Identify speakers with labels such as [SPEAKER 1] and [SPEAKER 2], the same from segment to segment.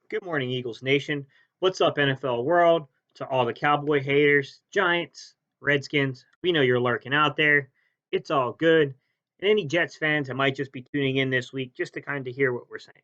[SPEAKER 1] Good morning, Eagles Nation. What's up, NFL world? To all the Cowboy haters, Giants, Redskins, we know you're lurking out there. It's all good. And any Jets fans that might just be tuning in this week just to kind of hear what we're saying.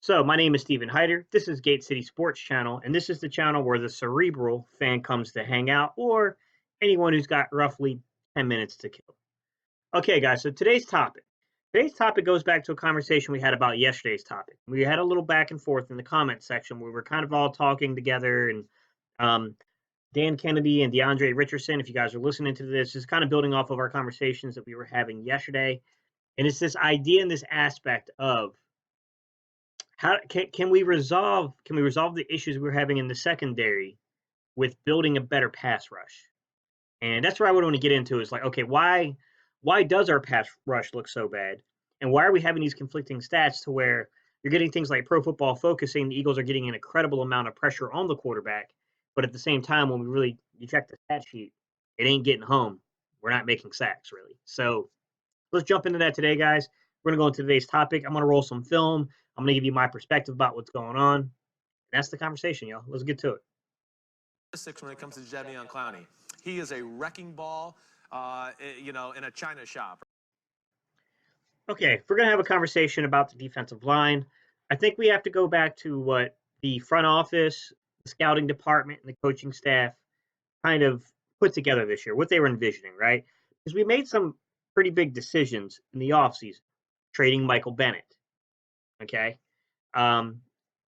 [SPEAKER 1] So, my name is Stephen Hyder. This is Gate City Sports Channel, and this is the channel where the cerebral fan comes to hang out or anyone who's got roughly 10 minutes to kill. Okay, guys, so today's topic. Today's topic goes back to a conversation we had about yesterday's topic. We had a little back and forth in the comment section where we were kind of all talking together, and um, Dan Kennedy and DeAndre Richardson, if you guys are listening to this, is kind of building off of our conversations that we were having yesterday. And it's this idea and this aspect of how can we resolve the issues we're having in the secondary with building a better pass rush? And that's where I would want to get into is like, okay, why does our pass rush look so bad? And why are we having these conflicting stats to where you're getting things like Pro Football Focus saying the Eagles are getting an incredible amount of pressure on the quarterback, but at the same time, when you check the stat sheet, it ain't getting home. We're not making sacks really. So let's jump into that today, guys. We're gonna go into today's topic. I'm gonna roll some film. I'm gonna give you my perspective about what's going on. And that's the conversation, y'all. Let's get to it.
[SPEAKER 2] When it comes to Jadeveon Clowney, he is a wrecking ball, in a china shop.
[SPEAKER 1] Okay, if we're going to have a conversation about the defensive line, I think we have to go back to what the front office, the scouting department, and the coaching staff kind of put together this year, what they were envisioning, right? Because we made some pretty big decisions in the offseason, trading Michael Bennett, okay? Um,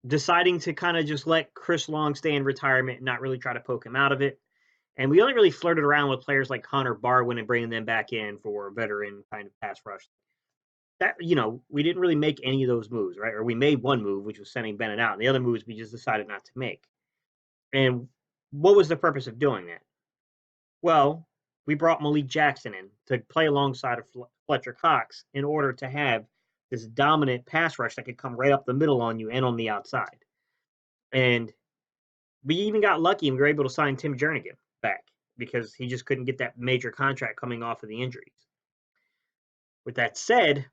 [SPEAKER 1] Deciding to kind of just let Chris Long stay in retirement and not really try to poke him out of it. And we only really flirted around with players like Connor Barwin and bringing them back in for a veteran kind of pass rush that we didn't really make any of those moves, right? Or we made one move, which was sending Bennett out. And the other moves we just decided not to make. And what was the purpose of doing that? Well, we brought Malik Jackson in to play alongside of Fletcher Cox in order to have this dominant pass rush that could come right up the middle on you and on the outside. And we even got lucky and we were able to sign Tim Jernigan back because he just couldn't get that major contract coming off of the injuries. With that said,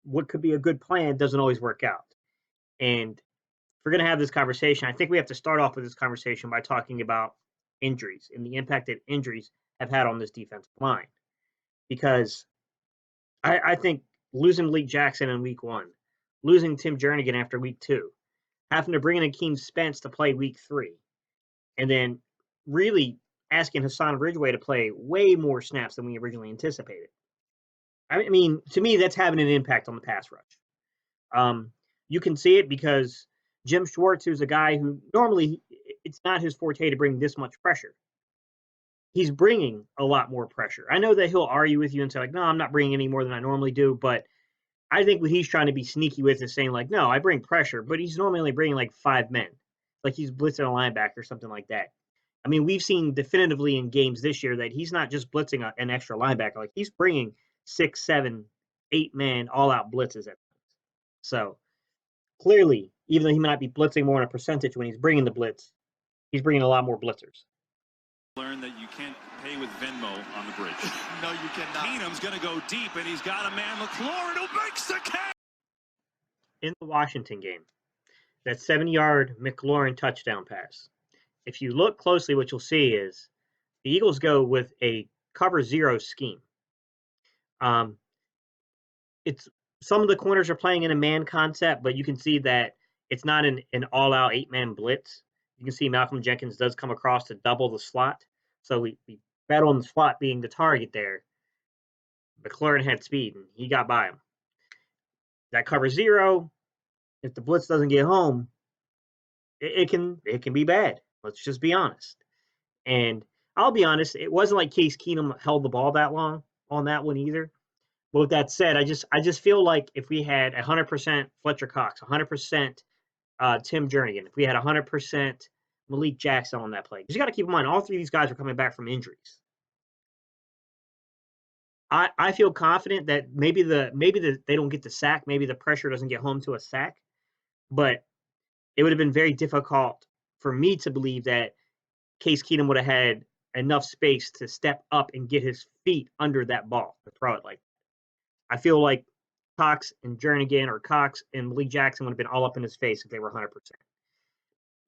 [SPEAKER 1] what could be a good plan doesn't always work out. And if we're going to have this conversation, I think we have to start off with this conversation by talking about injuries and the impact that injuries have had on this defensive line. Because I think losing Malik Jackson in week one, losing Tim Jernigan after week two, having to bring in Akeem Spence to play week three, and then really asking Hassan Ridgeway to play way more snaps than we originally anticipated. I mean, to me, that's having an impact on the pass rush. You can see it because Jim Schwartz, who's a guy who normally it's not his forte to bring this much pressure. He's bringing a lot more pressure. I know that he'll argue with you and say, like, no, I'm not bringing any more than I normally do. But I think what he's trying to be sneaky with is saying, like, no, I bring pressure, but he's normally only bringing like 5 men. Like he's blitzing a linebacker or something like that. I mean, we've seen definitively in games this year that he's not just blitzing an extra linebacker. Like he's bringing 6, 7, 8 man all out blitzes at times. So clearly, even though he might be blitzing more in a percentage when he's bringing the blitz, he's bringing a lot more blitzers.
[SPEAKER 3] Learn that you can't pay with Venmo on the bridge.
[SPEAKER 2] No, you cannot.
[SPEAKER 3] Keenum's going to go deep, and he's got a man, McLaurin, who makes the catch.
[SPEAKER 1] In the Washington game, that 7-yard McLaurin touchdown pass. If you look closely, what you'll see is the Eagles go with a cover zero scheme. It's some of the corners are playing in a man concept, but you can see that it's not an all-out 8-man blitz. You can see Malcolm Jenkins does come across to double the slot. So we bet on the slot being the target there. McLaurin had speed, and he got by him. That cover zero, if the blitz doesn't get home, it can be bad. Let's just be honest. And I'll be honest, it wasn't like Case Keenum held the ball that long on that one either. But with that said, I just feel like if we had 100% Fletcher Cox, 100% Tim Jernigan, if we had 100% Malik Jackson on that play, because you got to keep in mind all three of these guys are coming back from injuries. I feel confident that maybe they don't get the sack, maybe the pressure doesn't get home to a sack, but it would have been very difficult for me to believe that Case Keenum would have had enough space to step up and get his feet under that ball to throw it like that. I feel like Cox and Jernigan or Cox and Malik Jackson would have been all up in his face if they were 100%.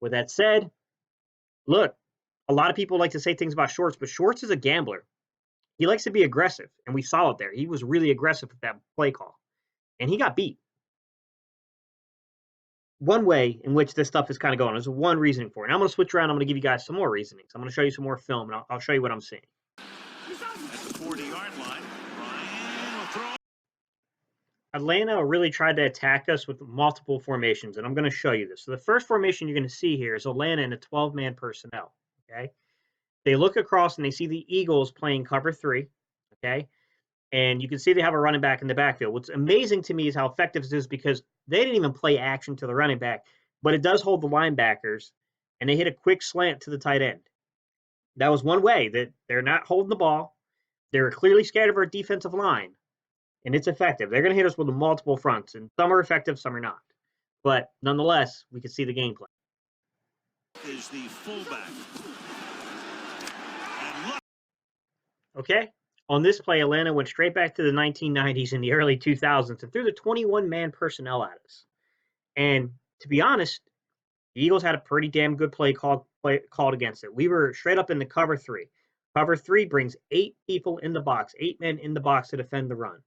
[SPEAKER 1] With that said, look, a lot of people like to say things about Schwartz, but Schwartz is a gambler. He likes to be aggressive, and we saw it there. He was really aggressive with that play call, and he got beat. One way in which this stuff is kind of going is one reasoning for it. And I'm going to switch around. I'm going to give you guys some more reasonings. I'm going to show you some more film, and I'll show you what I'm seeing.
[SPEAKER 3] At the 40-yard line, Ryan will throw.
[SPEAKER 1] Atlanta really tried to attack us with multiple formations, and I'm going to show you this. So the first formation you're going to see here is Atlanta in a 12-man personnel, okay? They look across and they see the Eagles playing cover 3, okay? And you can see they have a running back in the backfield. What's amazing to me is how effective this is because they didn't even play action to the running back, but it does hold the linebackers, and they hit a quick slant to the tight end. That was one way that they're not holding the ball. They're clearly scared of our defensive line, and it's effective. They're going to hit us with multiple fronts, and some are effective, some are not. But nonetheless, we can see the gameplay.
[SPEAKER 3] Is the fullback. And look.
[SPEAKER 1] Okay? On this play, Atlanta went straight back to the 1990s and the early 2000s and threw the 21-man personnel at us. And to be honest, the Eagles had a pretty damn good play called against it. We were straight up in the cover 3. Cover 3 brings 8 people in the box, 8 men in the box to defend the run.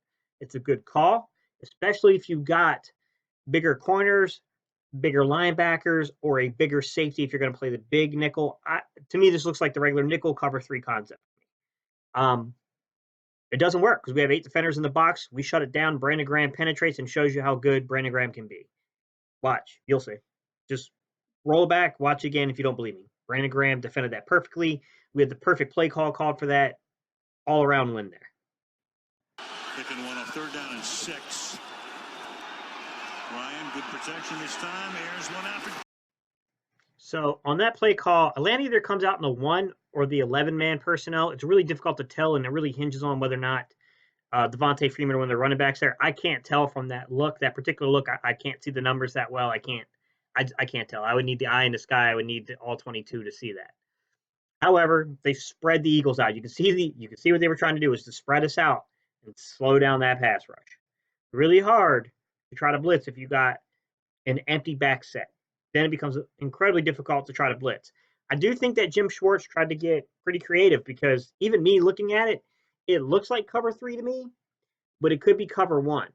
[SPEAKER 1] It's a good call, especially if you've got bigger corners, bigger linebackers, or a bigger safety if you're going to play the big nickel. To me, this looks like the regular nickel cover 3 concept. It doesn't work because we have 8 defenders in the box. We shut it down. Brandon Graham penetrates and shows you how good Brandon Graham can be. Watch. You'll see. Just roll back. Watch again if you don't believe me. Brandon Graham defended that perfectly. We had the perfect play called for that. All-around win there.
[SPEAKER 3] Picking one off 3rd down and 6. Ryan, good protection this time. Airs one out.
[SPEAKER 1] So on that play call, Atlanta either comes out in the 1 or the 11-man personnel. It's really difficult to tell, and it really hinges on whether or not Devontae Freeman or one of the running backs there. I can't tell from that look, that particular look. I can't see the numbers that well. I can't tell. I would need the eye in the sky. I would need all 22 to see that. However, they spread the Eagles out. You can see what they were trying to do is to spread us out and slow down that pass rush. Really hard to try to blitz if you got an empty back set. Then it becomes incredibly difficult to try to blitz. I do think that Jim Schwartz tried to get pretty creative because even me looking at it, it looks like cover 3 to me, but it could be cover 1.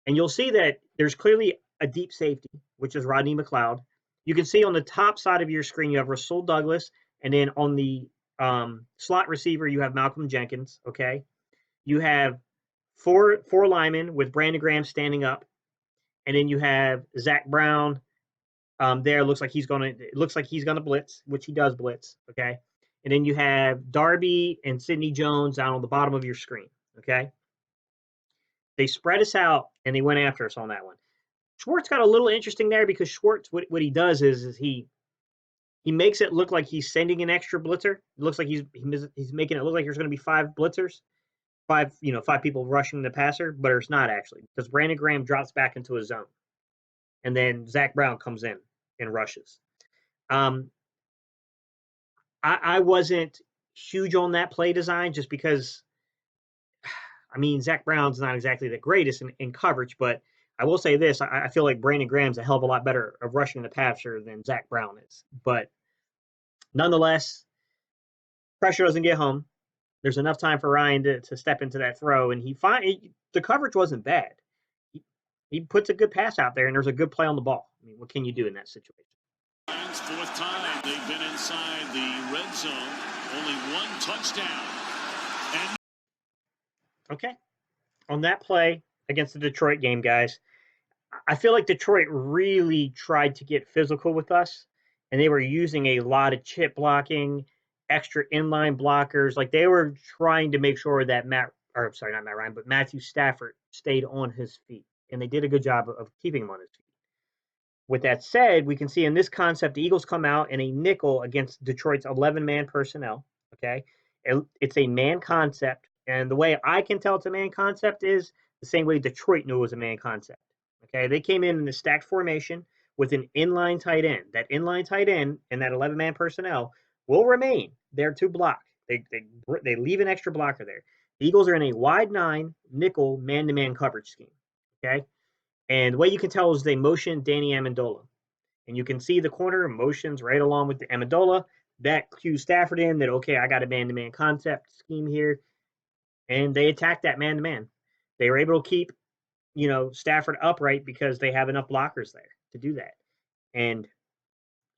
[SPEAKER 1] And you'll see that there's clearly a deep safety, which is Rodney McLeod. You can see on the top side of your screen, you have Rasul Douglas, and then on the slot receiver, you have Malcolm Jenkins, okay? You have four linemen with Brandon Graham standing up, and then you have Zach Brown. There it looks like he's gonna blitz, which he does blitz, okay? And then you have Darby and Sidney Jones down on the bottom of your screen, okay? They spread us out and they went after us on that one. Schwartz got a little interesting there because Schwartz, what he does is he makes it look like he's sending an extra blitzer. It looks like he's making it look like there's going to be 5 blitzers, 5 people rushing the passer, but it's not actually because Brandon Graham drops back into a zone, and then Zach Brown comes in and rushes. I wasn't huge on that play design just because, I mean, Zach Brown's not exactly the greatest in coverage, but I will say this. I feel like Brandon Graham's a hell of a lot better of rushing the passer than Zach Brown is. But nonetheless, pressure doesn't get home. There's enough time for Ryan to step into that throw, and the coverage wasn't bad. He puts a good pass out there, and there's a good play on the ball. I mean, what can you do in that situation?
[SPEAKER 3] 4th time they've been inside the red zone. Only 1 touchdown. And
[SPEAKER 1] okay. On that play against the Detroit game, guys, I feel like Detroit really tried to get physical with us, and they were using a lot of chip blocking, extra inline blockers. Like they were trying to make sure that Matthew Stafford stayed on his feet, and they did a good job of keeping him on his feet. With that said, we can see in this concept, the Eagles come out in a nickel against Detroit's 11-man personnel, okay? It's a man concept, and the way I can tell it's a man concept is the same way Detroit knew it was a man concept, okay? They came in the stacked formation with an inline tight end. That inline tight end and that 11-man personnel will remain there to block. They leave an extra blocker there. The Eagles are in a wide 9 nickel man-to-man coverage scheme, Okay. And the way you can tell is they motion Danny Amendola. And you can see the corner motions right along with the Amendola. That cues Stafford in that, okay, I got a man-to-man concept scheme here. And they attacked that man-to-man. They were able to keep, Stafford upright because they have enough blockers there to do that. And,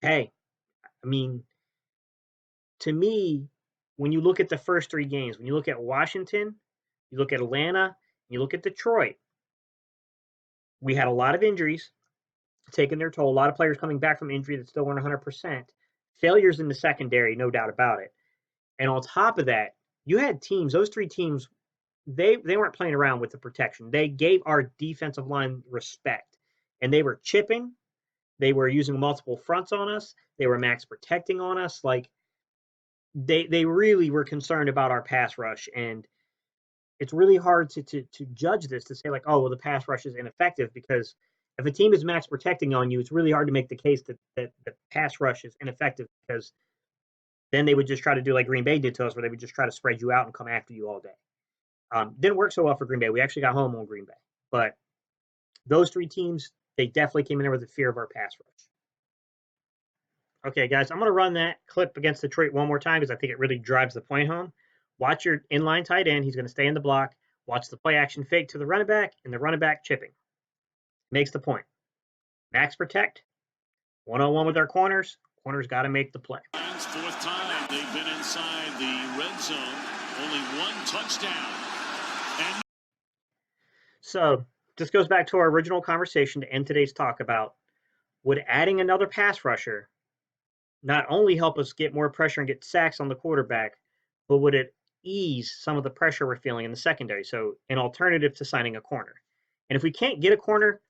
[SPEAKER 1] hey, I mean, to me, when you look at the first 3 games, when you look at Washington, you look at Atlanta, you look at Detroit, we had a lot of injuries taking their toll. A lot of players coming back from injury that still weren't 100%. Failures in the secondary, no doubt about it. And on top of that, you had teams, those 3 teams, they weren't playing around with the protection. They gave our defensive line respect. And they were chipping. They were using multiple fronts on us. They were max protecting on us. Like, they really were concerned about our pass rush. And it's really hard to judge this, to say like, oh, well, the pass rush is ineffective, because if a team is max protecting on you, it's really hard to make the case that the pass rush is ineffective, because then they would just try to do like Green Bay did to us, where they would just try to spread you out and come after you all day. Didn't work so well for Green Bay. We actually got home on Green Bay. But those 3 teams, they definitely came in there with the fear of our pass rush. Okay, guys, I'm going to run that clip against Detroit one more time because I think it really drives the point home. Watch your inline tight end. He's going to stay in the block. Watch the play action fake to the running back, and the running back chipping. Makes the point. Max protect. One-on-one with our corners. Corners got to make the play.
[SPEAKER 3] Fourth time they've been inside the red zone. Only 1 touchdown. And
[SPEAKER 1] So this goes back to our original conversation to end today's talk about, would adding another pass rusher not only help us get more pressure and get sacks on the quarterback, but would it ease some of the pressure we're feeling in the secondary? So an alternative to signing a corner. And if we can't get a corner,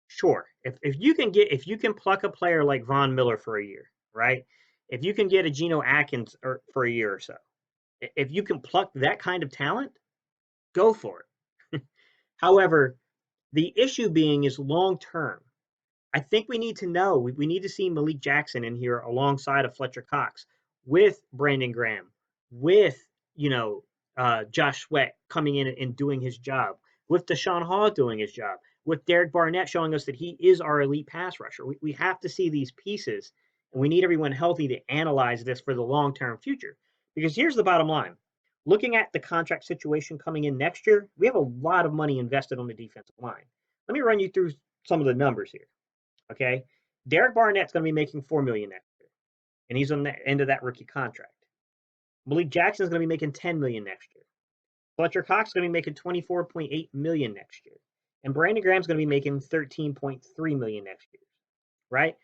[SPEAKER 1] sure. If you can pluck a player like Von Miller for a year, right? If you can get a Geno Atkins for a year or so, if you can pluck that kind of talent, go for it. However, the issue being is long term. I think we need to know. We need to see Malik Jackson in here alongside of Fletcher Cox, with Brandon Graham, with Josh Sweat coming in and doing his job, with Deshaun Hall doing his job, with Derek Barnett showing us that he is our elite pass rusher. We have to see these pieces, and we need everyone healthy to analyze this for the long-term future. Because here's the bottom line. Looking at the contract situation coming in next year, we have a lot of money invested on the defensive line. Let me run you through some of the numbers here. Okay, Derek Barnett's going to be making $4 million next year, and he's on the end of that rookie contract. Malik Jackson is going to be making $10 million next year. Fletcher Cox is going to be making $24.8 million next year, and Brandon Graham's going to be making $13.3 million next year. Right?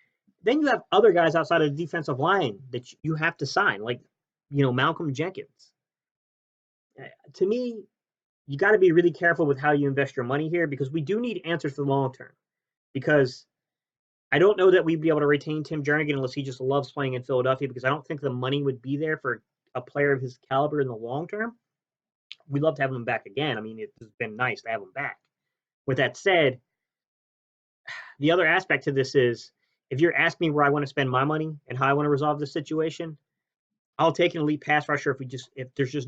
[SPEAKER 1] Then you have other guys outside of the defensive line that you have to sign, like Malcolm Jenkins. To me, you got to be really careful with how you invest your money here, because we do need answers for the long term. Because I don't know that we'd be able to retain Tim Jernigan unless he just loves playing in Philadelphia, because I don't think the money would be there for a player of his caliber in the long term. We'd love to have him back again. I mean, it's been nice to have him back. With that said, the other aspect to this is, if you're asking me where I want to spend my money and how I want to resolve this situation, I'll take an elite pass rusher if there's just